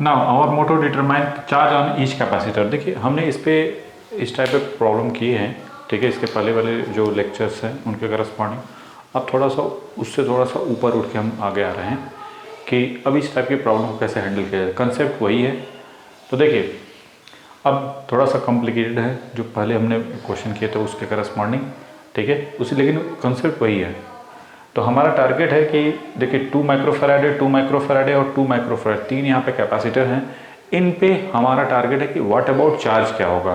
Now our motto determine charge on each capacitor. देखिए हमने इस पे इस टाइप of प्रॉब्लम किए हैं, ठीक है, इसके पहले वाले जो लेक्चर्स हैं उनके करस्पॉन्डिंग। अब थोड़ा सा उससे थोड़ा सा ऊपर उठ के हम आगे आ रहे हैं कि अब इस टाइप की प्रॉब्लम को कैसे हैंडल किया जाए। कंसेप्ट वही है। तो देखिए अब थोड़ा सा कॉम्प्लिकेटेड है जो पहले हमने क्वेश्चन किए थे उसके करस्पॉन्डिंग, ठीक है, उसी, लेकिन कंसेप्ट वही है। तो हमारा टारगेट है कि देखिए 2 माइक्रोफैराड है, 2 माइक्रोफैराड है और 2 माइक्रोफैराड, 3 यहाँ पे कैपेसिटर हैं। इन पे हमारा टारगेट है कि व्हाट अबाउट चार्ज क्या होगा।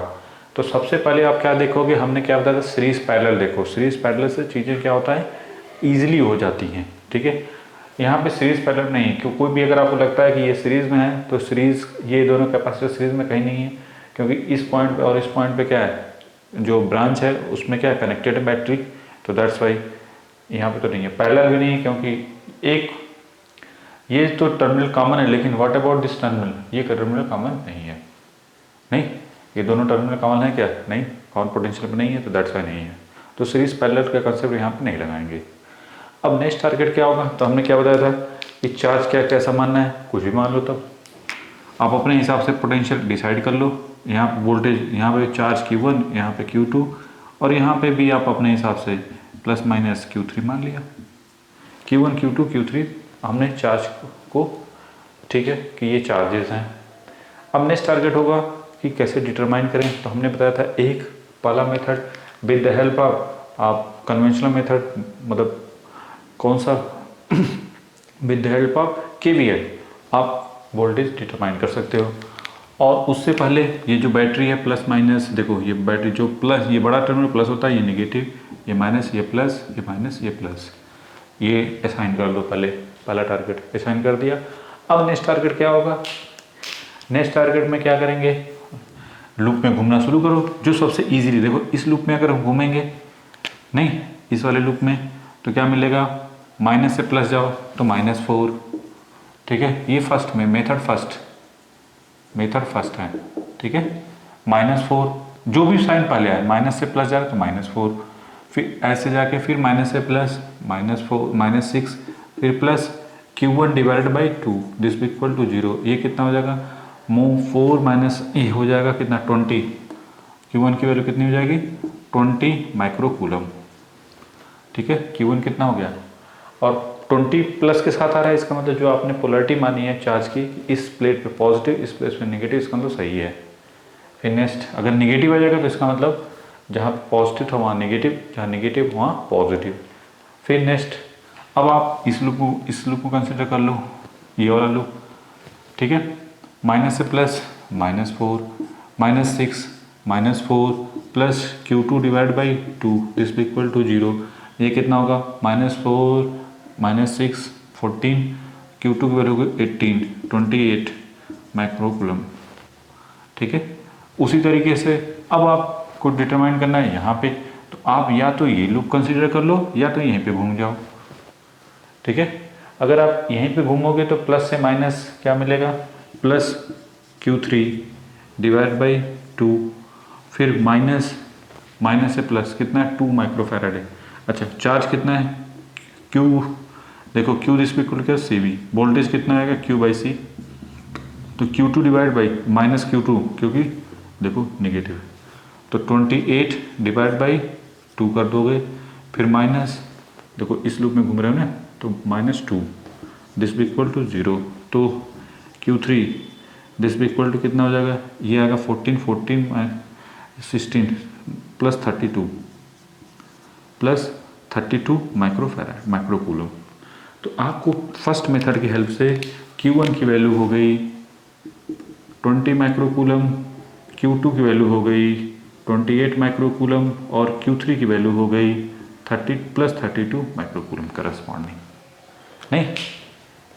तो सबसे पहले आप क्या देखोगे, हमने क्या बताया था, सीरीज पैरेलल देखो। सीरीज पैरेलल से चीज़ें क्या होता है, ईजिली हो जाती हैं, ठीक है। यहाँ पे सीरीज पैरेलल नहीं है, क्योंकि कोई भी अगर आपको लगता है कि ये सीरीज में है तो सीरीज, ये दोनों कैपेसिटर सीरीज में कहीं नहीं है, क्योंकि इस पॉइंट पे और इस पॉइंट पे क्या है, जो ब्रांच है उसमें क्या है, कनेक्टेड है बैटरी। तो दैट्स वाई यहाँ पे तो नहीं है, पैरेलल भी नहीं है, क्योंकि एक ये तो टर्मिनल कॉमन है, लेकिन व्हाट अबाउट दिस टर्मिनल, ये टर्मिनल कॉमन नहीं है। नहीं, ये दोनों टर्मिनल कॉमन है क्या, नहीं, कॉमन पोटेंशियल पे नहीं है, तो दैट्स वाई नहीं है। तो सीरीज पैरेलल का कंसेप्ट यहाँ पे नहीं लगाएंगे। अब नेक्स्ट टारगेट क्या होगा, तो हमने क्या बताया था कि चार्ज क्या कैसा मानना है, कुछ भी मान लो। तब आप अपने हिसाब से पोटेंशियल डिसाइड कर लो। यहाँ पे वोल्टेज, यहाँ पे चार्ज Q1, यहाँ पे Q2, और यहाँ पे भी आप अपने हिसाब से प्लस माइनस Q3 मान लिया। Q1, Q2, Q3 हमने चार्ज को, ठीक है, कि ये चार्जेस हैं। अब नेक्स्ट टारगेट होगा कि कैसे डिटरमाइन करें। तो हमने बताया था एक पहला method with the help of आप कन्वेंशनल मेथड, मतलब कौन सा with the help of KVL आप वोल्टेज डिटरमाइन कर सकते हो। और उससे पहले ये जो बैटरी है प्लस माइनस, देखो ये बैटरी जो प्लस, ये बड़ा टर्मिनल प्लस होता है, ये नेगेटिव, ये माइनस, ये प्लस, ये माइनस, ये प्लस, ये असाइन कर दो। पहले पहला टारगेट असाइन कर दिया। अब नेक्स्ट टारगेट क्या होगा, नेक्स्ट टारगेट में क्या करेंगे, लूप में घूमना शुरू करो। जो सबसे इजीली, देखो इस लूप में अगर हम घूमेंगे, नहीं इस वाले लूप में, तो क्या मिलेगा, माइनस से प्लस जाओ तो -4, ठीक है। ये फर्स्ट में मेथड फर्स्ट है, ठीक है। -4 जो भी साइन पहले आए, माइनस से प्लस जा रहा है तो -4, फिर ऐसे जाके फिर माइनस से प्लस -4, -6, फिर plus Q1 divided by 2 this equal to 0। ये कितना हो जाएगा, 4 माइनस ये हो जाएगा कितना, 20। Q1 की वैल्यू कितनी हो जाएगी, 20 माइक्रोकूलम, ठीक है। Q1 कितना हो गया, और 20 प्लस के साथ आ रहा है, इसका मतलब जो आपने पोलैरिटी मानी है चार्ज की, इस प्लेट पे पॉजिटिव, इस प्लेट पे नेगेटिव, इसका मतलब सही है। फिर नेक्स्ट अगर नेगेटिव आ जाएगा तो इसका मतलब जहाँ पॉजिटिव था वहाँ नेगेटिव, जहाँ नेगेटिव वहाँ पॉजिटिव। फिर नेक्स्ट अब आप इस लूप को कंसिडर कर लो, ये वाला लूप, ठीक है। माइनस से plus -4, -6, -4 plus Q2 divide by 2 this equal to 0। ये कितना होगा, -4, -6, 14, Q2 की वैल्यू होगी 18, 28 माइक्रोकूलम, ठीक है। उसी तरीके से अब आपको डिटरमाइन करना है यहाँ पे, तो आप या तो ये लूप कंसीडर कर लो या तो यहीं पे घूम जाओ, ठीक है। अगर आप यहीं पे घूमोगे तो प्लस से माइनस क्या मिलेगा, प्लस Q3 डिवाइड बाई 2, फिर माइनस से प्लस कितना है, 2 माइक्रोफैराड है। अच्छा चार्ज कितना है, Q, देखो Q this equal to CV, voltage कितना आएगा, Q बाई C, तो Q2 divide by minus Q2, क्योंकि देखो नेगेटिव, तो 28 डिवाइड बाई 2 कर दोगे, फिर माइनस, देखो इस लूप में घूम रहे हो ना, तो -2 दिस इक्वल टू 0, तो Q3 दिस इक्वल टू कितना हो जाएगा, ये आएगा 14 16 प्लस 32 माइक्रोफैराड माइक्रोकूलम। तो आपको फर्स्ट मेथड की हेल्प से Q1 की वैल्यू हो गई 20 माइक्रोकूलम, Q2 की वैल्यू हो गई 28 माइक्रोकूलम, और Q3 की वैल्यू हो गई 30 प्लस 32 माइक्रोकूलम करस्पॉन्डिंग। नहीं,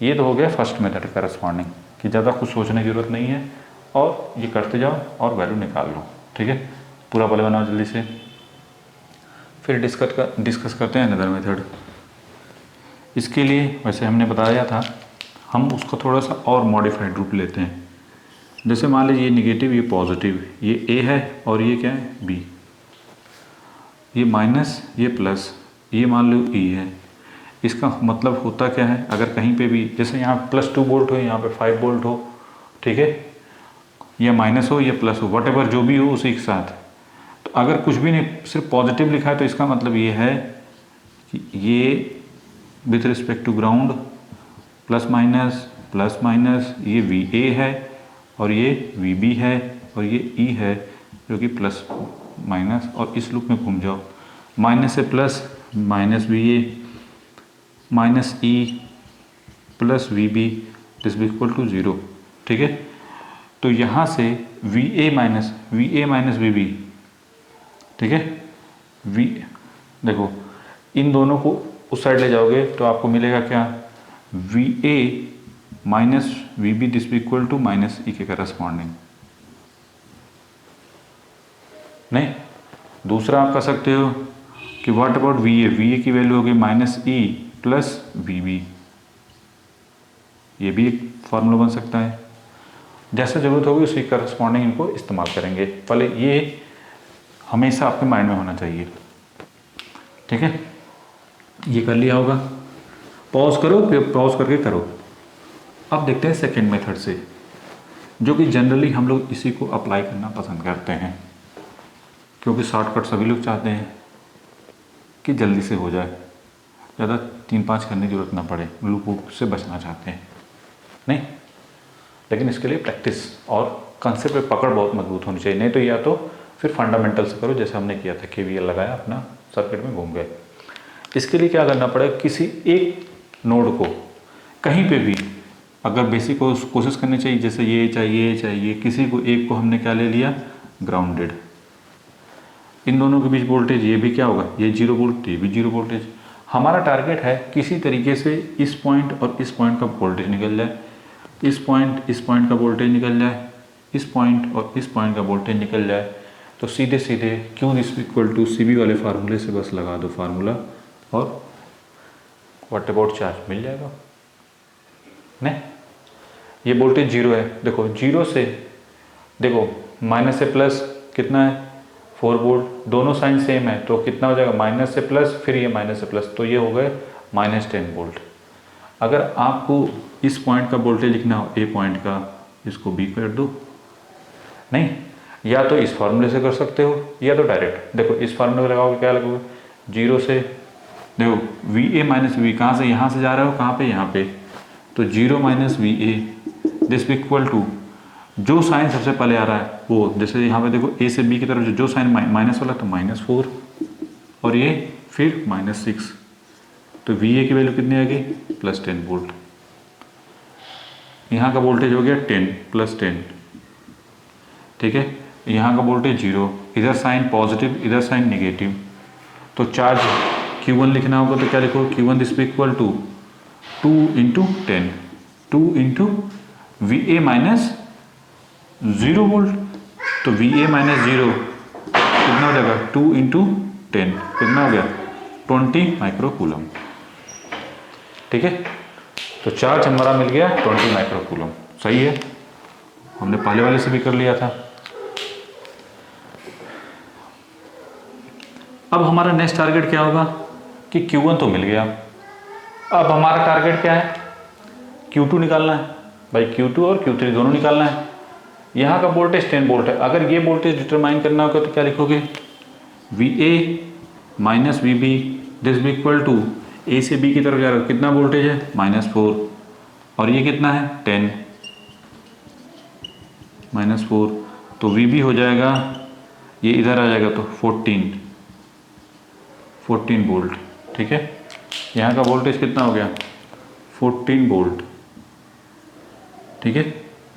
ये तो हो गया फर्स्ट मेथड करस्पॉन्डिंग, कि ज़्यादा कुछ सोचने की जरूरत नहीं है, और ये करते जाओ और वैल्यू निकाल लो, ठीक है। पूरा पहले बनाओ जल्दी से, फिर डिस्कस करते हैं अनदर मेथड। इसके लिए वैसे हमने बताया था, हम उसको थोड़ा सा और मॉडिफाइड रूप लेते हैं। जैसे मान लीजिए ये निगेटिव, ये पॉजिटिव, ये A है और ये क्या है B, ये माइनस, ये प्लस, ये मान लो E है। इसका मतलब होता क्या है, अगर कहीं पे भी जैसे यहाँ +2 वोल्ट हो, यहाँ पे 5 वोल्ट हो, ठीक है, या माइनस हो या प्लस हो, वट एवर जो भी हो उसी के साथ। तो अगर कुछ भी नहीं सिर्फ पॉजिटिव लिखा है तो इसका मतलब ये है कि ये with respect to ground plus minus ये वी ए है और ये वी बी है और ये ई है जो कि प्लस माइनस, और इस लूप में घूम जाओ, माइनस से plus minus V A minus E plus V B this is equal to 0। ठीक है, तो यहाँ से V A minus V B, ठीक है, वी देखो इन दोनों को उस साइड ले जाओगे तो आपको मिलेगा क्या, V A minus V B this equal to minus E के करस्पॉन्डिंग। नहीं, दूसरा आप कर सकते हो कि व्हाट अबाउट वी ए की वैल्यू होगी minus E plus V B, ये भी एक फार्मूला बन सकता है। जैसे ज़रूरत होगी उसी करस्पॉन्डिंग इनको इस्तेमाल करेंगे, पहले ये हमेशा आपके माइंड में होना चाहिए। ठीक है, ये कर लिया होगा, पॉज करो, फिर पॉज करके करो। अब देखते हैं सेकेंड मेथड से, जो कि जनरली हम लोग इसी को अप्लाई करना पसंद करते हैं, क्योंकि शॉर्टकट सभी लोग चाहते हैं कि जल्दी से हो जाए, ज़्यादा 3-5 करने की जरूरत ना पड़े, लूप से बचना चाहते हैं। नहीं, लेकिन इसके लिए प्रैक्टिस और कंसेप्ट पे पकड़ बहुत मजबूत होनी चाहिए, नहीं तो या तो फिर फंडामेंटल से करो जैसे हमने किया था, केवीएल लगाया अपना सर्किट में घूम गए। इसके लिए क्या करना पड़ेगा, किसी एक नोड को कहीं पे भी अगर बेसिक को कोशिश करनी चाहिए, जैसे ये चाहिए किसी को एक को हमने क्या ले लिया, ग्राउंडेड। इन दोनों के बीच वोल्टेज ये भी क्या होगा, ये 0 वोल्ट, ये भी 0 वोल्टेज। हमारा टारगेट है किसी तरीके से इस पॉइंट और इस पॉइंट का वोल्टेज निकल जाए, इस पॉइंट का वोल्टेज निकल जाए, इस पॉइंट और इस पॉइंट का वोल्टेज निकल जाए। तो सीधे सीधे Q is equal to C B वाले फार्मूले से बस लगा दो फार्मूला और व्हाट अबाउट चार्ज मिल जाएगा। नहीं, ये वोल्टेज 0 है, देखो 0 से देखो माइनस से प्लस कितना है 4 वोल्ट, दोनों साइन सेम है तो कितना हो जाएगा, माइनस से प्लस फिर ये माइनस से प्लस, तो ये हो गए -10 वोल्ट। अगर आपको इस पॉइंट का वोल्टेज लिखना हो, ए पॉइंट का, इसको बी कर दो। नहीं, या तो इस फार्मूले से कर सकते हो या तो डायरेक्ट, देखो इस फार्मूले में लगाओगे क्या लगोगे, 0 से देखो वी ए माइनस वी, कहाँ से, यहाँ से जा रहे हो, कहाँ पे, यहाँ पे, तो 0 minus V A this equal to जो साइन सबसे पहले आ रहा है वो, जैसे यहाँ पे देखो ए से बी की तरफ जो साइन माइनस वाला तो -4 और ये फिर -6, तो वी ए की वैल्यू कितनी आ गई, +10 वोल्ट। यहाँ का वोल्टेज हो गया 10 + 10, ठीक है, यहाँ का वोल्टेज 0, इधर साइन पॉजिटिव इधर साइन नेगेटिव, तो चार्ज Q1 लिखना होगा तो क्या लिखो, Q1 this equal to 2 × 10, 2 × VA minus 0 volt, तो VA माइनस 0 कितना हो जाएगा, 2 × 10 कितना हो गया, 20 माइक्रो कूलम। ठीक है, तो चार्ज हमारा मिल गया 20 माइक्रो कूलम। सही है, हमने पहले वाले से भी कर लिया था। अब हमारा नेक्स्ट टारगेट क्या होगा कि Q1 तो मिल गया, अब हमारा टारगेट क्या है, Q2 निकालना है भाई, Q2 और Q3 दोनों निकालना है। यहाँ का वोल्टेज 10 वोल्ट है, अगर ये वोल्टेज डिटरमाइन करना होगा तो क्या लिखोगे, VA minus VB this equal to A से बी की तरफ जा रहा है, कितना वोल्टेज है, -4 और ये कितना है 10 -4, तो VB हो जाएगा, ये इधर आ जाएगा तो 14 वोल्ट। ठीक है, यहाँ का वोल्टेज कितना हो गया, 14 वोल्ट। ठीक है,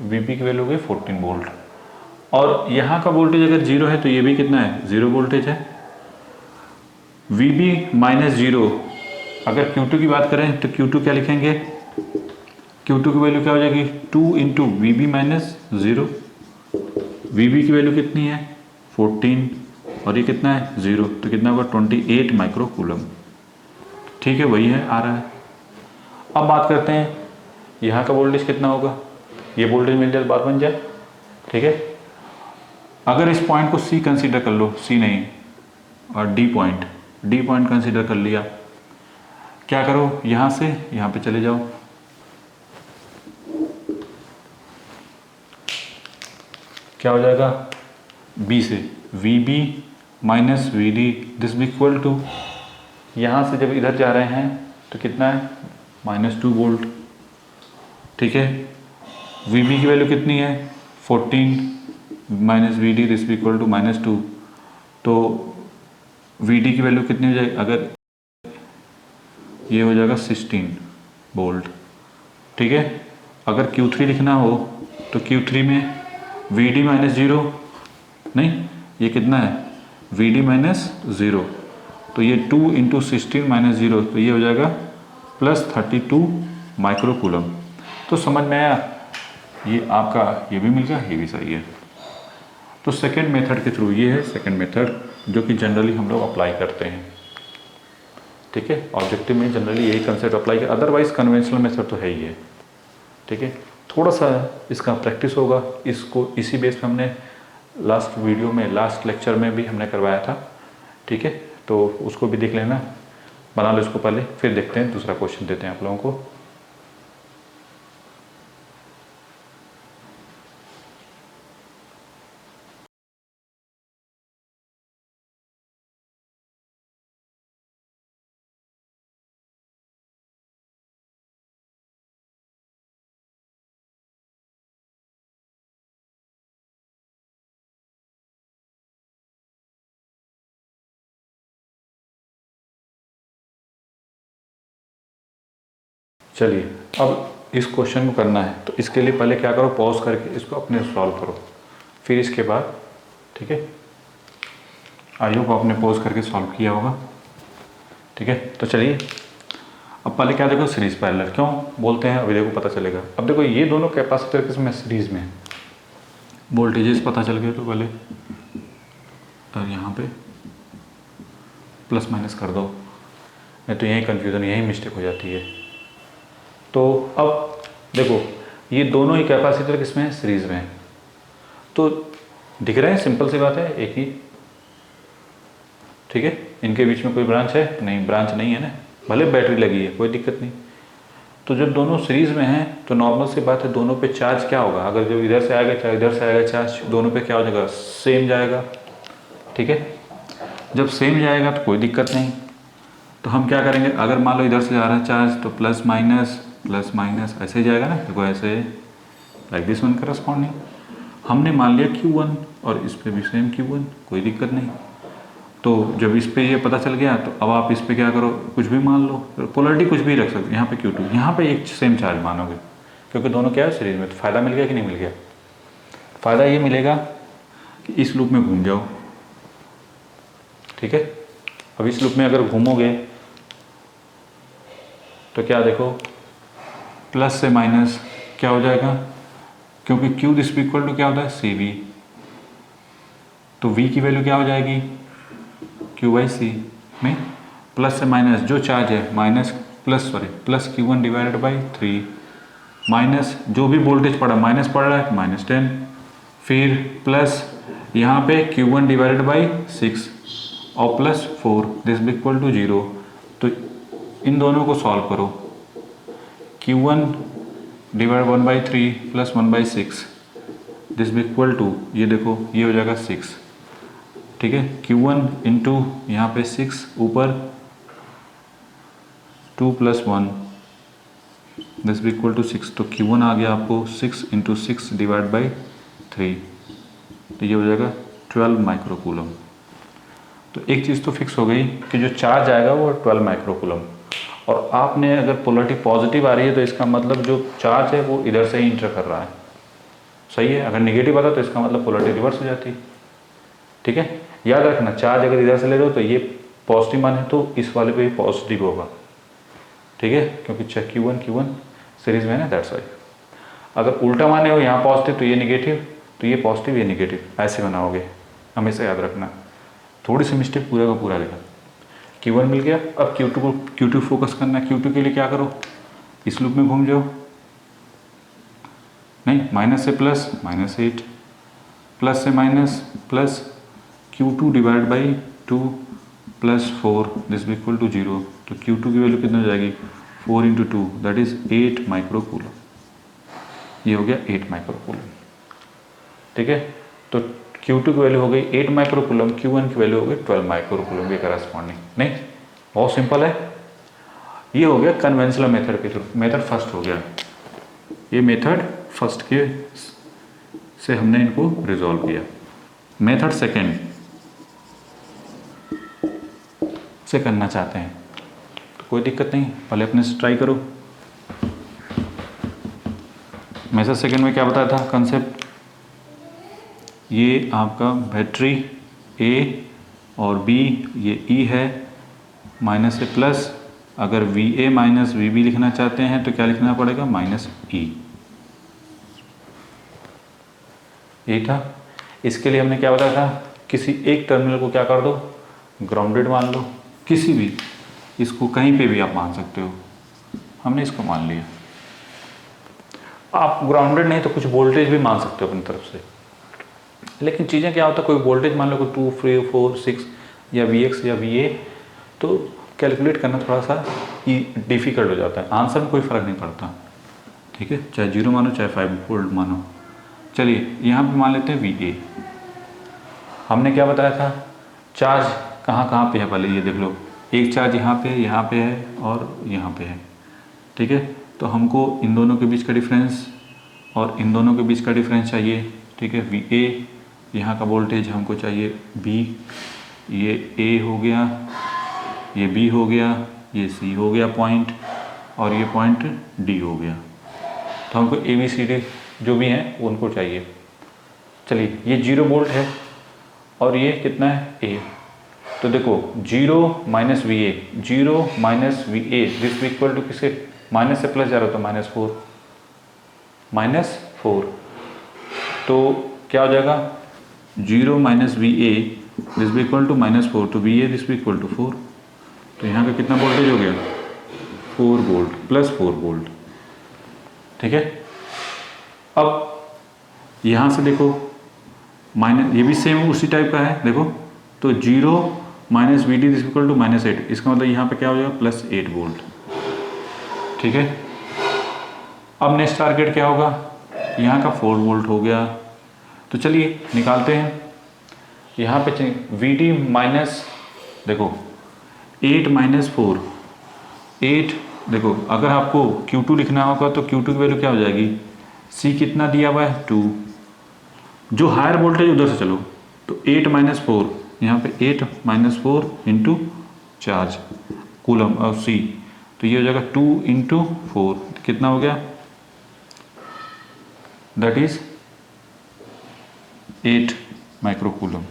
VB की वैल्यू हो गई 14 वोल्ट, और यहाँ का वोल्टेज अगर 0 है तो ये भी कितना है, 0 वोल्टेज है। VB -0, अगर Q2 की बात करें तो Q2 क्या लिखेंगे, Q2 की वैल्यू क्या हो जाएगी, 2 × VB -0, VB की वैल्यू कितनी है 14 और ये कितना है 0, तो कितना होगा 28 माइक्रो कूलम। ठीक है, वही है, आ रहा है। अब बात करते हैं यहाँ का वोल्टेज कितना होगा, ये वोल्टेज मिल जाए तो बात बन जाए। ठीक है, अगर इस पॉइंट को C कंसीडर कर लो, C नहीं और D पॉइंट कंसीडर कर लिया, क्या करो, यहाँ से यहाँ पे चले जाओ, क्या हो जाएगा, बी से V B minus V D this भी इक्वल टू, यहाँ से जब इधर जा रहे हैं तो कितना है -2 वोल्ट। ठीक है, वी बी की वैल्यू कितनी है 14 माइनस वी डी दिस भी इक्वल टू -2, तो वी डी की वैल्यू कितनी हो जाएगी, अगर ये हो जाएगा 16 वोल्ट। ठीक है, अगर Q3 लिखना हो तो Q3 में वी डी माइनस 0, नहीं ये कितना है वी डी माइनस 0, तो ये 2 इंटू 16 माइनस 0, तो ये हो जाएगा +32 माइक्रो कूलम। तो समझ में आया, ये आपका ये भी मिल गया, ये भी सही है। तो सेकेंड मेथड के थ्रू, ये है सेकेंड मेथड जो कि जनरली हम लोग अप्लाई करते हैं। ठीक है, ऑब्जेक्टिव में जनरली यही कंसेप्ट अप्लाई कर, अदरवाइज कन्वेंशनल मेथड तो है ही है। ठीक है, थोड़ा सा इसका प्रैक्टिस होगा, इसको इसी बेस पे हमने लास्ट वीडियो में, लास्ट लेक्चर में भी हमने करवाया था। ठीक है, तो उसको भी देख लेना, बना लो इसको पहले, फिर देखते हैं दूसरा क्वेश्चन देते हैं आप लोगों को। चलिए, अब इस क्वेश्चन को करना है, तो इसके लिए पहले क्या करो, पॉज करके इसको अपने सॉल्व करो, फिर इसके बाद, ठीक है, आई होप आपने पॉज करके सॉल्व किया होगा। ठीक है, तो चलिए अब पहले क्या देखो, सीरीज पैरेलल क्यों बोलते हैं अभी देखो पता चलेगा। अब देखो ये दोनों कैपेसिटर किसमें सीरीज में, वोल्टेजेस पता चल गए, तो पहले और यहाँ पे प्लस माइनस कर दो, नहीं तो यही कन्फ्यूज़न, यही मिस्टेक हो जाती है। तो अब देखो ये दोनों ही कैपेसिटर किसमें है, सीरीज में है, तो दिख रहे हैं, सिंपल सी बात है, एक ही। ठीक है, इनके बीच में कोई ब्रांच है नहीं, ब्रांच नहीं है ना, भले बैटरी लगी है कोई दिक्कत नहीं। तो जब दोनों सीरीज में हैं तो नॉर्मल सी बात है, दोनों पे चार्ज क्या होगा, अगर जो इधर से आएगा चाहे इधर से आएगा चार्ज, दोनों पे क्या हो जाएगा, सेम जाएगा। ठीक है, जब सेम जाएगा तो कोई दिक्कत नहीं, तो हम क्या करेंगे, अगर मान लो इधर से जा रहा है चार्ज तो प्लस माइनस ऐसे ही जाएगा ना, देखो ऐसे लाइक दिस वन करस्पॉन्डिंग। हमने मान लिया Q1 और इस पे भी सेम Q1, कोई दिक्कत नहीं। तो जब इस पे ये पता चल गया तो अब आप इस पे क्या करो, कुछ भी मान लो, पोलरिटी कुछ भी रख सकते, यहाँ पे Q2, यहाँ पे एक सेम चार्ज मानोगे, क्योंकि दोनों क्या है सीरीज में। तो फ़ायदा मिल गया कि नहीं मिल गया, फ़ायदा ये मिलेगा कि इस लूप में घूम जाओ। ठीक है, अब इस लूप में अगर घूमोगे तो क्या देखो, प्लस से माइनस क्या हो जाएगा, क्योंकि Q दिस इक्वल टू क्या होता है CV, तो V की वैल्यू क्या हो जाएगी Q/C में प्लस से माइनस जो चार्ज है plus Q1 divided by 3 minus जो भी वोल्टेज पड़ा माइनस पड़ रहा है -10, फिर प्लस यहाँ पे Q1 डिवाइडेड बाई 6 और +4 दिस इक्वल टू 0। तो इन दोनों को सॉल्व करो, Q1 divide 1/3 plus 1/6 this equal to, ये देखो ये हो जाएगा 6। ठीक है, Q1 इंटू यहाँ पे 6 ऊपर 2 + 1 दिस इक्वल टू 6, तो Q1 आ गया आपको 6 इंटू 6 डिवाइड बाई 3, तो ये हो जाएगा 12 माइक्रो कूलम। तो एक चीज़ तो फिक्स हो गई कि जो चार्ज आएगा वो 12 माइक्रो कूलम, और आपने अगर पोलरिटी पॉजिटिव आ रही है तो इसका मतलब जो चार्ज है वो इधर से ही इंटर कर रहा है, सही है। अगर नेगेटिव आता तो इसका मतलब पोलरिटी रिवर्स हो जाती। ठीक है, याद रखना, चार्ज अगर इधर से ले रहे हो तो ये पॉजिटिव मान है तो इस वाले पे भी पॉजिटिव होगा। ठीक है, क्योंकि Q1 सीरीज में है ना, दैट्स वाई। अगर उल्टा माने हो यहाँ पॉजिटिव तो ये नेगेटिव, तो ये पॉजिटिव ये नेगेटिव, ऐसे बनाओगे, हमेशा याद रखना। थोड़ी सी मिस्टेक पूरा का पूरा लिखा, Q1 मिल गया, अब Q2 फोकस करना है। Q2 के लिए क्या करो, इस लूप में घूम जाओ, नहीं माइनस से प्लस -8 प्लस से minus plus Q2 divide by 2 + 4 this equal to 0। तो Q2 की वैल्यू कितना हो जाएगी, 4 × 2 दैट इज 8 माइक्रो कूलम। ये हो गया 8 माइक्रो कूलम। ठीक है, तो Q2 की वैल्यू हो गई 8 माइक्रोकूलम, Q1 की वैल्यू हो गई 12 माइक्रोकूलम के करस्पॉन्डिंग। नहीं, बहुत सिंपल है। ये हो गया कन्वेंशनल मेथड के थ्रू, मेथड फर्स्ट हो गया। ये मेथड फर्स्ट के से हमने इनको रिजॉल्व किया। मेथड सेकेंड से करना चाहते हैं तो कोई दिक्कत नहीं, पहले अपने से ट्राई करो। मेथड सेकेंड में क्या बताया था कंसेप्ट, ये आपका बैटरी ए और बी, ये ई है, माइनस से प्लस, अगर V A minus V B लिखना चाहते हैं तो क्या लिखना पड़ेगा, माइनस ई। ये था। इसके लिए हमने क्या बताया था, किसी एक टर्मिनल को क्या कर दो, ग्राउंडेड मान लो, किसी भी, इसको कहीं पे भी आप मान सकते हो। हमने इसको मान लिया। आप ग्राउंडेड नहीं तो कुछ वोल्टेज भी मान सकते हो अपनी तरफ से, लेकिन चीज़ें क्या होता है, कोई वोल्टेज मान लो कोई 2, 3, 4, 6 या Vx या Va, तो कैलकुलेट करना थोड़ा सा डिफ़िकल्ट हो जाता है। आंसर में कोई फ़र्क नहीं पड़ता, ठीक है, चाहे 0 मानो चाहे 5 वोल्ट मानो। चलिए यहाँ पे मान लेते हैं Va। हमने क्या बताया था, चार्ज कहाँ कहाँ पे है, पहले ये देख लो, एक चार्ज यहाँ पे है और यहाँ पे है, ठीक है। तो हमको इन दोनों के बीच का डिफरेंस और इन दोनों के बीच का डिफरेंस चाहिए, ठीक है। Va यहाँ का वोल्टेज हमको चाहिए B, ये A हो गया, ये B हो गया, ये C हो गया पॉइंट, और ये पॉइंट D हो गया। तो हमको ABCD जो भी हैं उनको चाहिए। चलिए ये 0 वोल्ट है और ये कितना है A, तो देखो 0 minus VA, 0 minus VA this equal to किसके, माइनस से प्लस जा रहा हो तो -4, तो क्या हो जाएगा, 0 minus VA this equal to -4, तो VA दिस इक्वल टू 4, तो यहाँ का कितना वोल्टेज हो गया, 4 वोल्ट प्लस 4 वोल्ट, ठीक है। अब यहाँ से देखो माइनस, ये भी सेम उसी टाइप का है, देखो तो 0 minus VD this equal to -8, इसका मतलब यहाँ पे क्या हो जाएगा, +8 वोल्ट, ठीक है। अब नेक्स्ट टारगेट क्या होगा, यहाँ का 4 वोल्ट हो गया, तो चलिए निकालते हैं। यहाँ पे VD माइनस, देखो 8 माइनस 4, 8, देखो अगर आपको Q2 लिखना होगा तो Q2 की वैल्यू क्या हो जाएगी, C कितना दिया हुआ है 2, जो हायर वोल्टेज उधर से चलो, तो 8 माइनस 4, यहाँ पे 8 माइनस 4 इंटू चार्ज कूलम और C, तो ये हो जाएगा 2 इंटू 4, कितना हो गया, दैट इज 8 माइक्रोकूलम,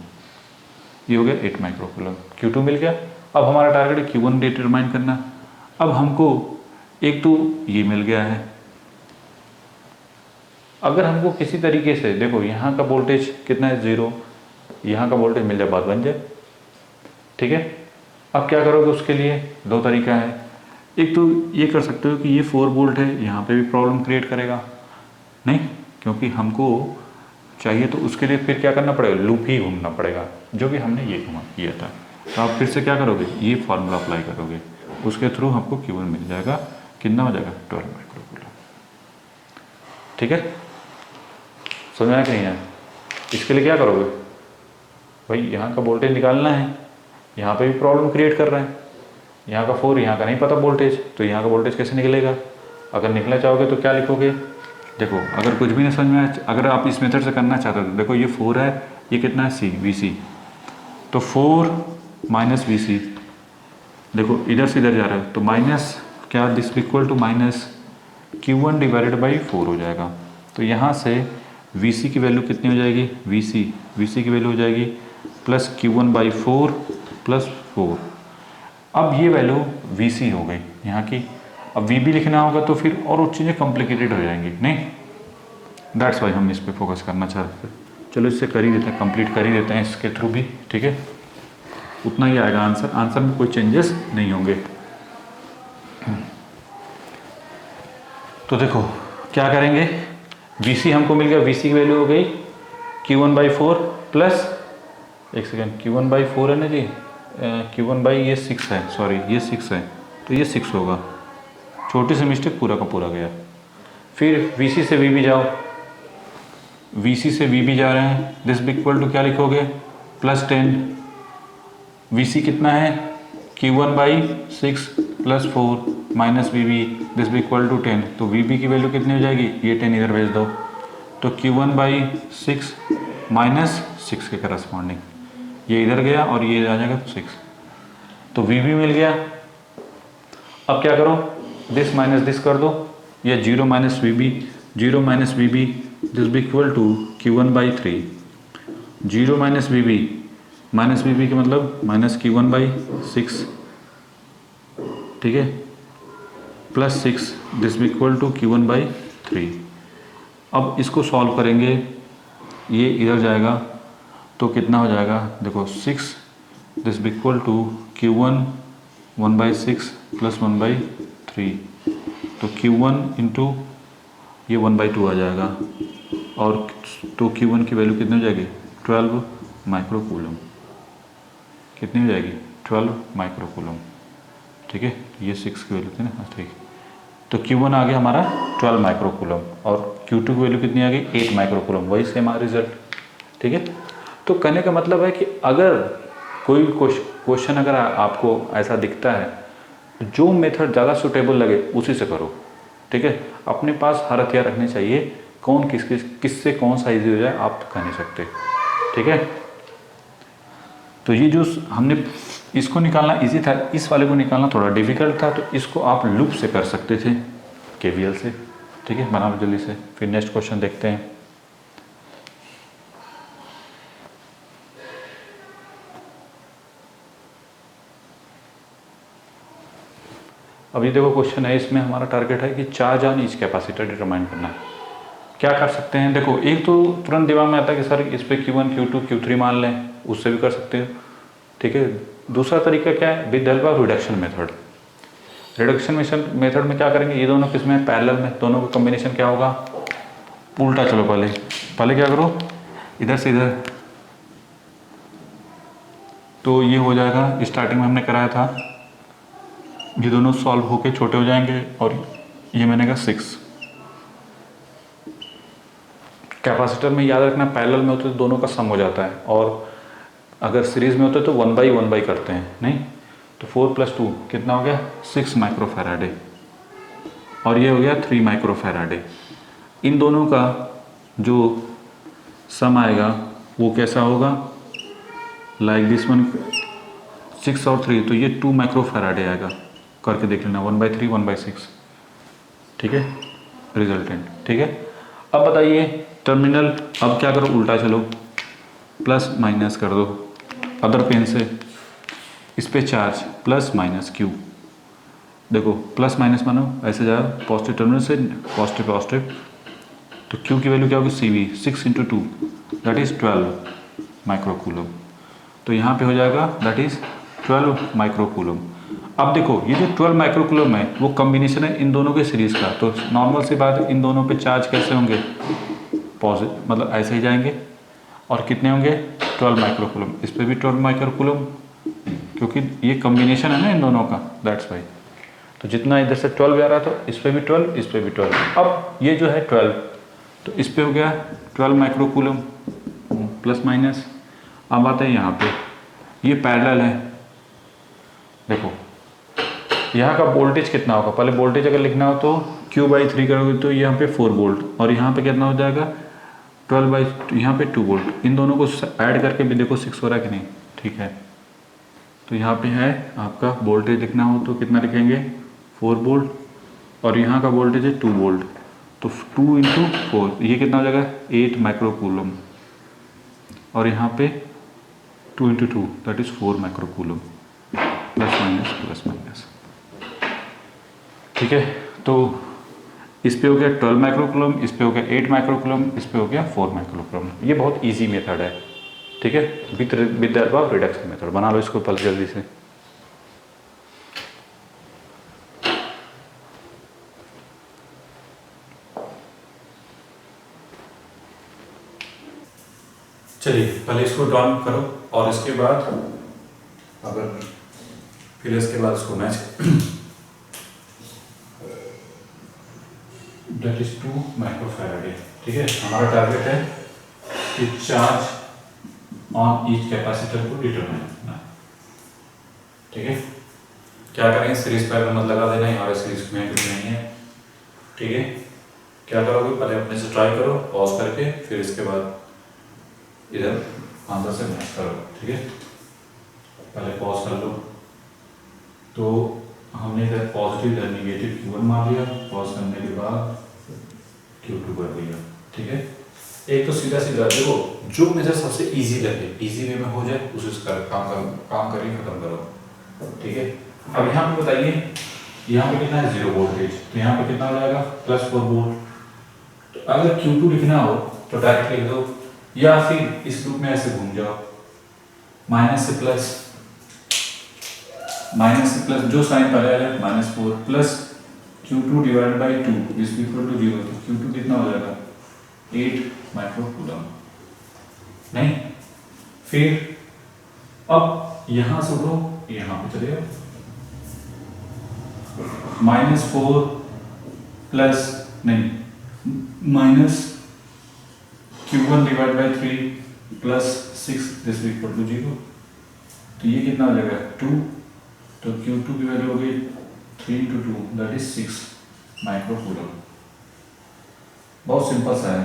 ये हो गया 8 माइक्रोकूलम, Q2 मिल गया। अब हमारा टारगेट है Q1 डिटरमाइन करना। अब हमको एक तो ये मिल गया है, अगर हमको किसी तरीके से, देखो यहाँ का वोल्टेज कितना है 0, यहाँ का वोल्टेज मिल जाए, बात बन जाए, ठीक है। अब क्या करोगे, उसके लिए दो तरीका है, एक तो ये कर सकते हो कि ये 4 वोल्ट है, यहाँ पे भी प्रॉब्लम क्रिएट करेगा, नहीं, क्योंकि हमको चाहिए तो उसके लिए फिर क्या करना पड़ेगा, लूप ही घूमना पड़ेगा, जो कि हमने ये घुमा किया था। तो आप फिर से क्या करोगे, ये फार्मूला अप्लाई करोगे, उसके थ्रू हमको Q1 मिल जाएगा, कितना हो जाएगा, 12 माइक्रोकूलम, ठीक है। समझ में आया कि नहीं है। इसके लिए क्या करोगे भाई, यहाँ का वोल्टेज निकालना है, यहाँ पे भी प्रॉब्लम क्रिएट कर रहा है, यहाँ का 4, यहाँ का नहीं पता वोल्टेज, तो यहाँ का वोल्टेज कैसे निकलेगा। अगर निकलना चाहोगे तो क्या लिखोगे, देखो अगर कुछ भी नहीं समझ में आए, अगर आप इस मेथड से करना चाहते हो तो देखो ये 4 है, ये कितना है C, VC, तो 4 माइनस VC, देखो इधर से इधर जा रहा है, तो माइनस क्या, this equal to minus Q1 divided by 4 हो जाएगा। तो यहाँ से VC की वैल्यू कितनी हो जाएगी, VC की वैल्यू हो जाएगी प्लस Q1 बाई 4 प्लस 4। अब ये वैल्यू VC हो गई यहाँ की, अब VB लिखना होगा तो फिर और वो चीज़ें कॉम्प्लिकेटेड हो जाएंगी, नहीं, दैट्स वाई हम इस पर फोकस करना चाहते हैं। चलो इससे कर ही देते हैं, कंप्लीट कर ही देते हैं इसके थ्रू भी, ठीक है। उतना ही आएगा आंसर, आंसर में कोई चेंजेस नहीं होंगे। तो देखो क्या करेंगे, VC हमको मिल गया, VC की वैल्यू हो गई Q1 बाई 4 प्लस, एक सेकेंड, Q1 बाई 4 है ना जी, Q1 बाई ये 6 है, सॉरी ये 6 है, तो ये 6 होगा, छोटी सी मिस्टेक, पूरा का पूरा गया। फिर VC से VB जाओ, VC से VB जा रहे हैं, दिस बी इक्वल टू क्या लिखोगे +10। VC कितना है Q1/6 +4 minus VB, this be equal to 10। तो VB की वैल्यू कितनी हो जाएगी, ये 10 इधर भेज दो, तो Q1/6 माइनस 6 के करस्पॉन्डिंग ये इधर गया और ये आ जाएगा 6, तो VB मिल गया। अब क्या करो, दिस माइनस दिस कर दो, या 0 minus VB, 0 minus VB this be equal to Q1/3। 0 minus VB, minus VB के मतलब माइनस Q1/6, ठीक है, +6 this be equal to Q1/3। अब इसको सॉल्व करेंगे, ये इधर जाएगा तो कितना हो जाएगा, देखो 6 this be equal to Q1 1/6 + 1/3, तो Q1 इंटू ये 1/2 आ जाएगा, और तो Q1 की वैल्यू कितनी हो जाएगी 12 माइक्रोकूलम। कितनी हो जाएगी 12 माइक्रोकूलम, ठीक है, ये 6 की वैल्यू थी ना, ठीक। तो Q1 आ गया हमारा 12 माइक्रोकूलम, और Q2 की वैल्यू कितनी आ गई 8 माइक्रोकूलम, वही सेम हमारा रिजल्ट, ठीक है। तो कहने का मतलब है कि अगर कोई क्वेश्चन अगर आपको ऐसा दिखता है, जो मेथड ज़्यादा सूटेबल लगे उसी से करो, ठीक है। अपने पास हर हथियार रखने चाहिए, कौन किससे कौन सा ईजी हो जाए आप कह नहीं सकते, ठीक है। तो ये जो हमने इसको निकालना इजी था, इस वाले को निकालना थोड़ा डिफिकल्ट था, तो इसको आप लूप से कर सकते थे, KVL से, ठीक है। बना लो जल्दी से, फिर नेक्स्ट क्वेश्चन देखते हैं। अब ये देखो क्वेश्चन है, इसमें हमारा टारगेट है कि charge on each capacitor determine करना है। क्या कर सकते हैं, देखो एक तो तुरंत दिमाग में आता है कि सर इस पे Q1 Q2 Q3 मान लें, उससे भी कर सकते हो, ठीक है। दूसरा तरीका क्या है, with help of reduction method. Reduction method में क्या करेंगे, ये दोनों किसमें पैरेलल में, दोनों का कॉम्बिनेशन क्या होगा, उल्टा चलो पहले क्या करो, इधर से इधर, तो ये हो जाएगा, स्टार्टिंग में हमने कराया था, ये दोनों सॉल्व होके छोटे हो जाएंगे, और ये मैंने कहा 6। कैपेसिटर में याद रखना, पैरेलल में होते तो दोनों का सम हो जाता है, और अगर सीरीज में होते तो 1/1 करते हैं, नहीं तो 4 + 2 कितना हो गया 6 माइक्रोफैराडे, और ये हो गया 3 माइक्रोफैराडे। इन दोनों का जो सम आएगा वो कैसा होगा, लाइक दिस वन, 6 और 3, तो ये 2 माइक्रोफैराडे आएगा, करके देख लेना, 1/3 1/6, ठीक है, रिजल्टेंट, ठीक है। अब बताइए टर्मिनल, अब क्या करो, उल्टा चलो, प्लस माइनस कर दो, अदर पेन से इस पे चार्ज +- Q, देखो प्लस माइनस मानो ऐसे जाओ, पॉजिटिव टर्मिनल से पॉजिटिव, तो Q की वैल्यू क्या होगी CV, 6 × 2 दैट इज़ 12 माइक्रोकूलम, तो यहाँ पे हो जाएगा दैट इज़ 12 माइक्रोकूलम। अब देखो ये जो 12 माइक्रोकूलम है वो कॉम्बिनेशन है इन दोनों के सीरीज़ का, तो नॉर्मल सी बात है, इन दोनों पे चार्ज कैसे होंगे, पॉजिटिव, मतलब ऐसे ही जाएंगे, और कितने होंगे 12 माइक्रोकूलम, इस पर भी 12 माइक्रोकूलम, क्योंकि ये कॉम्बिनेशन है ना इन दोनों का, दैट्स वाई। तो जितना इधर से 12 जा रहा था, इस पर भी 12, इस पर भी 12, अब ये जो है 12, तो इस पे हो गया 12 माइक्रोकूलम प्लस माइनस। अब आते हैं यहाँ पे, ये पैरेलल है, देखो यहाँ का वोल्टेज कितना होगा, पहले वोल्टेज अगर लिखना हो तो Q/3 करोगे तो यहाँ पे 4 वोल्ट, और यहाँ पे कितना हो जाएगा 12/, यहाँ पे 2 वोल्ट, इन दोनों को ऐड करके भी देखो 6 हो रहा है कि नहीं, ठीक है। तो यहाँ पे है आपका वोल्टेज लिखना हो तो कितना लिखेंगे 4 वोल्ट, और यहाँ का वोल्टेज है 2 वोल्ट, तो 2 × 4 ये कितना हो जाएगा 8 माइक्रोकूलम, और यहाँ पे 2 × 2 that is 4 microcoulomb, plus minus, ठीक है। तो इस पे हो गया 12 माइक्रोकूलम, इस पे हो गया 8 माइक्रोकूलम, इस पे हो गया 4 माइक्रोकूलम। ये बहुत इजी मेथड है, ठीक है, with help of reduction method. बना लो इसको पहले जल्दी से। चलिए पहले इसको ड्रॉ करो, और इसके बाद अगर फिर इसके बाद इसको मैच, दैट इज 2 माइक्रोफैराडे, ठीक है। हमारा टारगेट है चार्ज ऑन ईच कैपेसिटर को डिटरमाइन करना। ठीक है, क्या करेंगे, सीरीज पैरेलल मत लगा देना, हमारे सीरीज में कुछ नहीं है। ठीक है, क्या करोगे, पहले अपने से ट्राई करो पॉज करके, फिर इसके बाद इधर आंसर से मैच करो। ठीक है, पहले पॉज कर लो। तो हमने इधर पॉजिटिव इधर निगेटिव Q1 मार लिया, पॉज करने के बाद Q2 कर दिया। ठीक है, एक तो सीधा सीधा देखो, जो मेथड सबसे इजी लगे, इजी वे में हो जाए उसे काम करिए, खत्म करो। ठीक है, अब यहाँ पे बताइए, यहाँ पे कितना है 0 वोल्टेज, तो यहाँ पे कितना हो जाएगा +4 वोल्ट। तो अगर Q2 लिखना हो तो डायरेक्ट लिख दो, या फिर इस लूप में ऐसे घूम जाओ, माइनस से प्लस जो साइन पहले आया -4 plus Q2 divide by 2 is equal to 0। तो Q2 कितना हो जाएगा 8 माइक्रो कूलम। नहीं, फिर अब यहां से उठो, यहां पे चले जाओ, -4 प्लस नहीं minus Q1 divide by 3 plus 6 this equal to 0। तो ये कितना हो जाएगा 2। तो Q2 की वैल्यू होगी 3 × 2 दैट इज 6 माइक्रो कूलम। बहुत सिंपल सा है,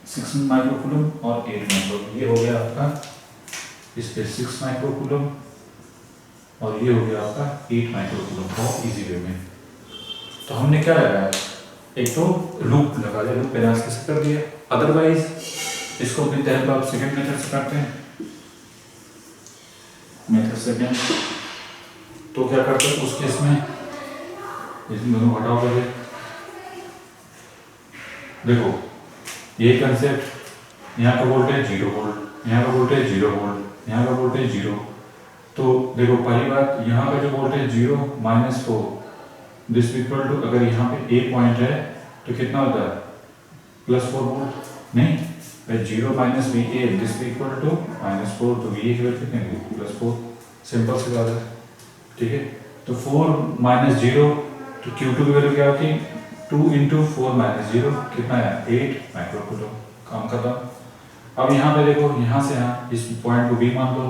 6 माइक्रो कूलम और 8 माइक्रो, ये हो गया आपका इस पे 6 माइक्रो कूलम और ये हो गया आपका 8 माइक्रो कूलम, बहुत इजी वे में। तो हमने क्या लगाया, एक तो लूप लगा दिया, लूप पेनाल्टी से कर दिया, अदरवाइज इसको भी हेल्प आप सेकंड मेथड से करते हैं, मेथड सेकंड। तो क्या करते हैं उस केस में, इसमें दोनों हटाओ पहले। देखो ये कंसेप्ट, यहाँ का वोल्टेज 0 वोल्ट, यहाँ का वोल्टेज 0 वोल्ट, यहाँ का वोल्टेज 0। तो देखो पहली बात, यहाँ का जो वोल्टेज 0 -4 दिस इक्वल टू, अगर यहाँ पे ए पॉइंट है तो कितना होता है +4 वोल्ट। नहीं, 0 - VA दिस इक्वल टू -4, तो VA की वैल्यू कितनी +4, सिंपल सी बात है। ठीक है, तो 4 - 0, तो Q2 की वैल्यू क्या होती है 2 × 4 - 0 कितना है 8 माइक्रो कूलम, काम खत्म। अब यहाँ पे देखो, यहाँ से यहाँ इस पॉइंट को B मान लो,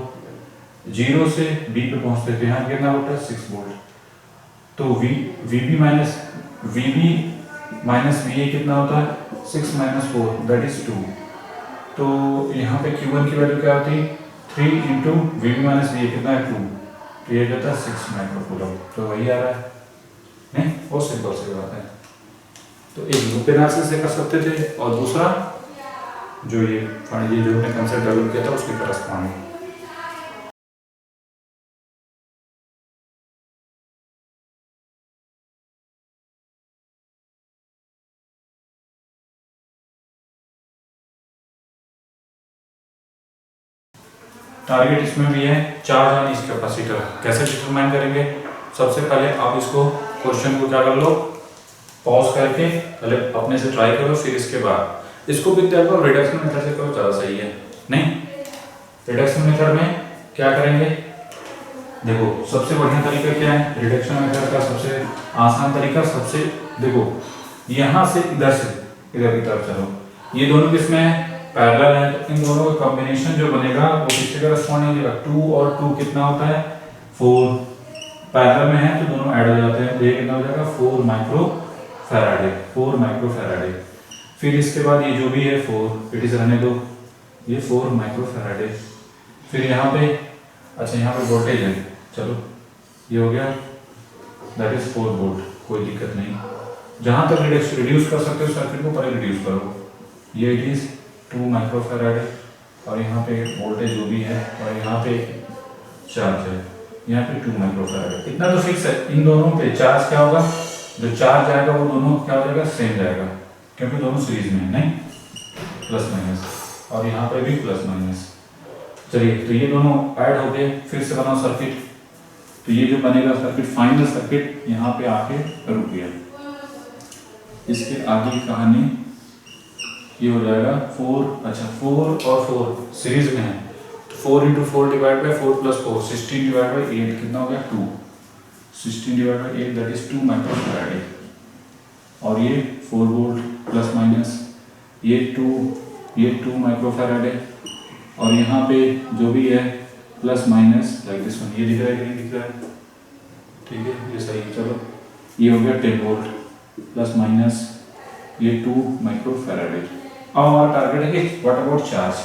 0 से B पे पहुँचते थे, यहाँ कितना वोल्ट है 6 वोल्ट। तो VB - VA कितना होता है 6 - 4 दैट इज 2। तो यहाँ पे Q1 की वैल्यू क्या होती है 3 × VB - VA कितना है 2, तो ये कहता है 6 माइक्रो कूलम। तो वही आ रहा है, नहीं बहुत सिंपल सी बात है। तो एक लूप एनालिसिस से कर सकते थे, और दूसरा जो ये जो हमने कंसेप्ट डेवलप किया था उसके करस्पॉन्डिंग। टारगेट इसमें भी है, चार्ज ऑन ईच कैपेसिटर कैसे डिटरमाइन करेंगे। सबसे पहले आप इसको क्वेश्चन को क्या कर लो, पॉज करके पहले अपने से ट्राई करो, फिर इसके बाद इसको भी देखो रिडक्शन मेथड से करो, ज़्यादा सही है। नहीं, रिडक्शन मेथड में क्या करेंगे, देखो सबसे बढ़िया तरीका क्या है रिडक्शन मेथड का, सबसे आसान तरीका, सबसे देखो यहाँ से इधर की तरफ चलो, ये दोनों किसमें है पैरेलल है, तो इन दोनों का कॉम्बिनेशन जो बनेगा वो किसके करस्पॉन्डिंग होगा 2 और 2 कितना होता है 4, पैरेलल में है तो दोनों ऐड हो जाते हैं, तो ये कितना हो जाएगा 4 माइक्रो फैराडे। फिर इसके बाद ये जो भी है 4 इट इज रहने दो, ये 4 माइक्रो फैराडे। फिर यहाँ पे अच्छा यहाँ पे वोल्टेज है, चलो ये हो गया दैट इज 4 वोल्ट, कोई दिक्कत नहीं। जहाँ तक रिड्यूस कर सकते हो सर्किट को पहले रिड्यूस करो, ये इट इज 2 माइक्रो फैराडे, और यहाँ पे वोल्टेज जो भी है, और यहाँ पे चार्ज है, यहाँ पे 2 माइक्रो फैराडे। इतना तो फिक्स है, इन दोनों पे चार्ज क्या होगा, जो चार्ज जाएगा वो दोनों क्या हो जाएगा सेम जाएगा, क्योंकि दोनों सीरीज में है, नहीं प्लस माइनस, और यहाँ पे भी प्लस माइनस। चलिए तो ये दोनों ऐड हो गए, फिर से बनाओ सर्किट। तो ये जो बनेगा सर्किट, फाइनल सर्किट यहाँ पे आके रुक गया, इसके आगे की कहानी ये हो जाएगा 4, अच्छा 4 और 4 सीरीज में है, तो 4 × 4 डिवाइड बाई 4 + 4 16 डिवाइड बाई 8 कितना हो गया 2, 16 divide by 8 that is 2 micro Faraday. और ये 4 वोल्ट प्लस माइनस, ये 2 ये 2 माइक्रोफैराड है, और यहाँ पे जो भी है plus minus like this one, ये दिख रहा है कि नहीं दिख रहा है, ठीक है ये सही है। चलो ये हो गया 10 वोल्ट प्लस माइनस ये 2 माइक्रोफैराड है। अब हमारा टारगेट है कि व्हाट अबाउट चार्ज,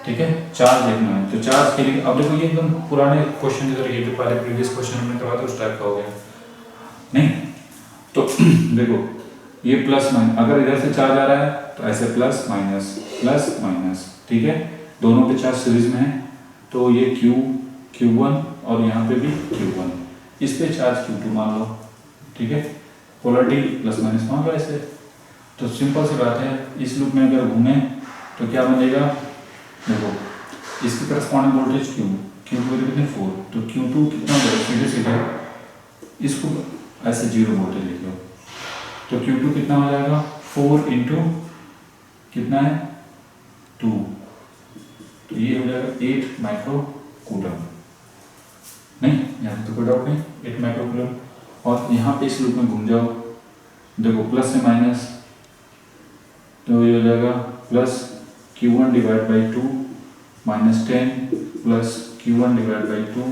ठीक है चार्ज देखना है। तो चार्ज के लिए अब देखो ये एकदम पुराने क्वेश्चन की तरह, ये जो पहले प्रीवियस क्वेश्चन हमने करवाया था उस टाइप का हो गया नहीं। तो देखो ये प्लस माइनस, अगर इधर से चार्ज आ रहा है तो ऐसे प्लस माइनस, ठीक है दोनों पे चार्ज सीरीज में है, तो ये Q1 और यहाँ पे भी Q1, इस पे चार्ज Q2 मान लो, ठीक है पोलरिटी प्लस माइनस मान लो ऐसे। तो सिंपल सी बात है, इस लूप में अगर घूमे तो क्या बनेगा, देखो इसकी करस्पॉन्डिंग वोल्टेज Q कितने 4, तो Q2 कितना हो जाएगा, सीधे सीधे इसको ऐसे 0 वोल्टेज लिख लो, तो Q2 कितना हो जाएगा 4 इंटू कितना है 2, तो ये हो जाएगा 8 माइक्रो कूलम, नहीं यहाँ तो कोई डाउट नहीं 8 माइक्रो कूलम। और यहाँ पे इस लूप में घूम जाओ, देखो प्लस से माइनस, तो ये हो जाएगा plus Q1 divide by 2 minus 10 plus Q1 divide by 2,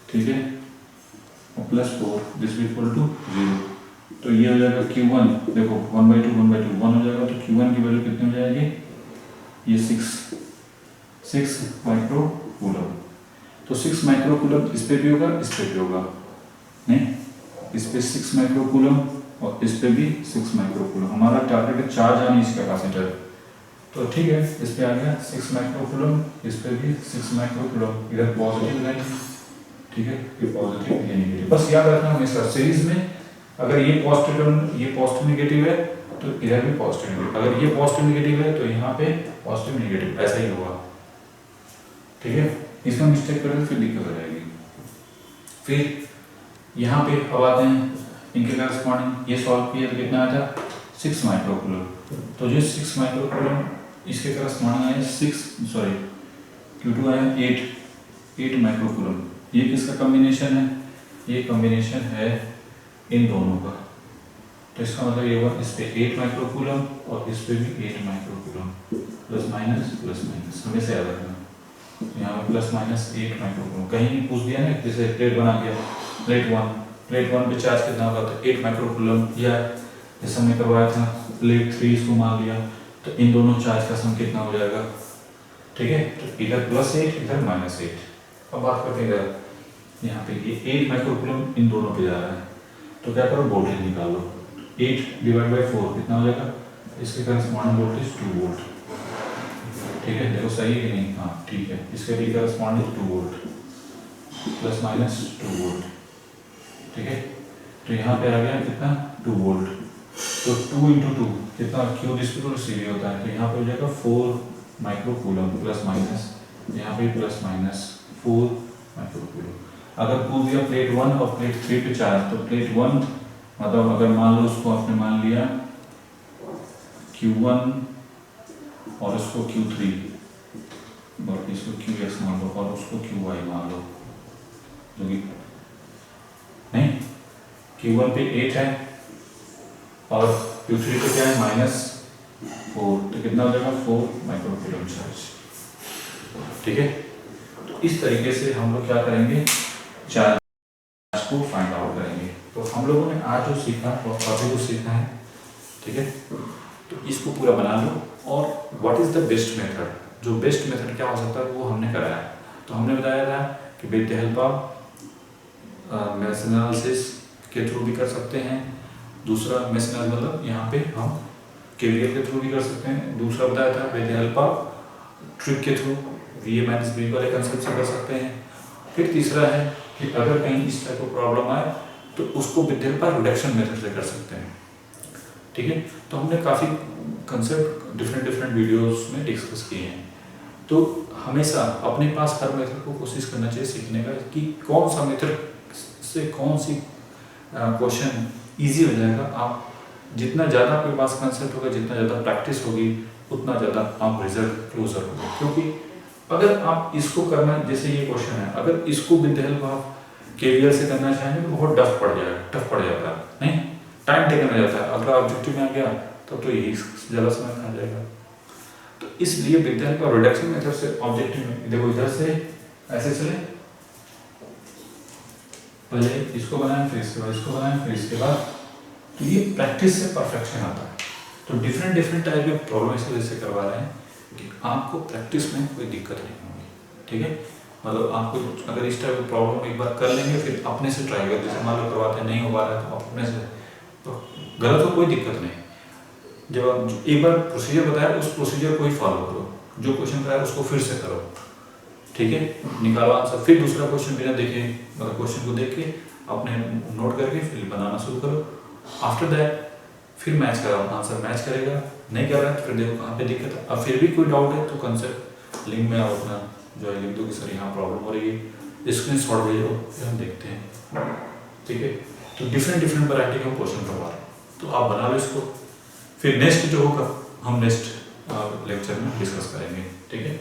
ठीक है और प्लस 4 दिस इक्वल टू 0। तो ये हो जाएगा Q1, देखो 1/2 1 हो जाएगा, तो Q1 की वैल्यू कितनी हो जाएगी, ये 6 माइक्रो कूलम। तो 6 माइक्रो कूलम इस पे भी होगा, इस पे भी होगा, नहीं इस पे 6 माइक्रो कूलम और इस पे भी 6 माइक्रो कूलम। हमारा टारगेट है चार्ज ऑन ईच कैपेसिटर, तो ठीक है इस पे आ गया 6 माइक्रो कूलम, इस पे भी 6 माइक्रो कूलम, इधर पॉजिटिव लाइन, ठीक है ये पॉजिटिव ये नेगेटिव, बस याद रखना हमेशा सीरीज में अगर ये पॉजिटिव नेगेटिव है तो इधर भी पॉजिटिव नेगेटिव, अगर ये पॉजिटिव नेगेटिव है तो यहाँ पे पॉजिटिव नेगेटिव, ऐसा ही होगा, ठीक है इसमें मिस्टेक करें तो फिर दिक्कत हो जाएगी। फिर यहाँ पे अब आते हैं इनके करस्पॉन्डिंग, ये सॉल्व किया तो कितना आया था 6 माइक्रो कूलम, तो जो 6 माइक्रो कूलम इसके करस्पॉन्डिंग आया Q2 आया 8 माइक्रो कूलम। ये किसका कॉम्बिनेशन है, ये कॉम्बिनेशन है इन दोनों का, तो इसका मतलब ये हुआ इस पे 8 माइक्रो कूलम और इस पे भी 8 माइक्रो कूलम, प्लस माइनस हमेशा याद रखना, यहाँ पे प्लस माइनस 8 माइक्रो कूलम। कहीं पूछ दिया ना जैसे प्लेट बना दिया, प्लेट 1 पे चार्ज कितना होगा तो 8 माइक्रो कूलम, या जैसे हमने करवाया था प्लेट 3 इसको मान लिया, तो इन दोनों चार्ज का सम कितना हो जाएगा, ठीक है तो इधर +8 इधर -8। अब बात करते हैं यहाँ पे ये 8 माइक्रो कूलम इन दोनों पे जा रहा है, तो क्या करो वोल्टेज निकाल लो, 8 डिवाइड बाई 4 कितना हो जाएगा, इसके करस्पॉन्डिंग वोल्टेज 2 वोल्ट, ठीक है देखो सही है कि नहीं, हाँ ठीक है इसके भी corresponding 2 volt plus minus 2 volt, ठीक है तो यहाँ पे आ गया कितना 2 वोल्ट, तो 2 इंटू 2 कितना क्यू डिस्ट्रीब्यूट सीधी होता है, तो यहाँ पे हो जाएगा 4 माइक्रो कूलम प्लस माइनस, यहाँ पे प्लस माइनस 4 माइक्रो कूलम। अगर पूछ दिया प्लेट 1 और प्लेट 3 पे चार्ज, तो प्लेट 1 मतलब अगर मान लो उसको आपने मान लिया Q1 और उसको Q3 और इसको QX मान लो और उसको QY मान लो, जो कि नहीं Q1 पे 8 है और Q3 पे क्या है -4, तो कितना हो जाएगा 4 माइक्रो कूलम चार्ज, ठीक है। तो इस तरीके से हम लोग क्या करेंगे चार्ज को फाइंड आउट करेंगे। तो हम लोगों ने आज जो सीखा वो काफी कुछ सीखा है, ठीक है तो इसको पूरा बना लो। और what is the best method, जो बेस्ट मेथड क्या हो सकता है वो हमने कराया। तो हमने बताया था कि with the help of mesh analysis के थ्रू भी कर सकते हैं, दूसरा मेश एनालिसिस मतलब यहाँ पे हम केवीएल के थ्रू भी कर सकते हैं, दूसरा बताया था with the help of trick के थ्रू VA - B वाले कंसेप्ट से कर सकते हैं। फिर तीसरा है कि अगर कहीं इस टाइप का प्रॉब्लम आए तो उसको with the help of reduction method से कर सकते हैं, ठीक है। तो हमने काफ़ी कंसेप्ट डिफरेंट वीडियोस में डिस्कस किए हैं। तो हमेशा अपने पास हर मेथड को कोशिश करना चाहिए सीखने का कि कौन सा मेथड से कौन सी क्वेश्चन इजी हो जाएगा। आप जितना ज़्यादा आपके पास कंसेप्ट होगा, जितना ज़्यादा प्रैक्टिस होगी, उतना ज़्यादा आप रिजल्ट क्लोजर होगा। क्योंकि अगर आप इसको करना, जैसे ये क्वेश्चन है, अगर इसको with the help of KVL से करना चाहेंगे तो बहुत टफ पड़ जाता है, नहीं टाइम टेकन हो जाता है। अगर ऑब्जेक्टिव में आ गया तब तो यही ज़्यादा समय खा जाएगा। तो इसलिए विद्यार्थी को रिडक्शन मेथड से ऑब्जेक्टिव में देखो इधर से ऐसे चले, पहले इसको बनाएं फिर इसके बाद इसको बनाएं फिर इसके बाद, तो ये प्रैक्टिस से परफेक्शन आता है। तो डिफरेंट डिफरेंट टाइप के प्रॉब्लम इस वजह से करवा रहे हैं कि आपको प्रैक्टिस में कोई दिक्कत नहीं होगी, ठीक है। मतलब आपको अगर इस टाइप का प्रॉब्लम एक बार कर लेंगे फिर अपने से ट्राई कर, जैसे मान लो करवाते नहीं हो पा रहा है तो अपने से, तो गलत हो कोई दिक्कत नहीं। जब आप एक बार प्रोसीजर बताया उस प्रोसीजर को ही फॉलो करो, जो क्वेश्चन कराया उसको फिर से करो, ठीक है, निकालो आंसर, फिर दूसरा क्वेश्चन बिना देखे, मतलब क्वेश्चन को देख के अपने नोट करके फिर बनाना शुरू करो। आफ्टर दैट फिर मैच कराओ, आंसर मैच करेगा, नहीं कर रहा है तो फिर देखो कहाँ पे दिक्कत है। अब फिर भी कोई डाउट है तो कंसेप्ट लिंक में आप अपना जो है लिख दो कि सर यहाँ प्रॉब्लम हो रही है, स्क्रीन शॉट भेजो, फिर हम देखते हैं, ठीक है। तो डिफरेंट डिफरेंट वैरायटी का क्वेश्चन करवा रहे हैं, तो आप बना लो इसको, फिर नेक्स्ट जो होगा हम नेक्स्ट लेक्चर में डिस्कस करेंगे, ठीक है।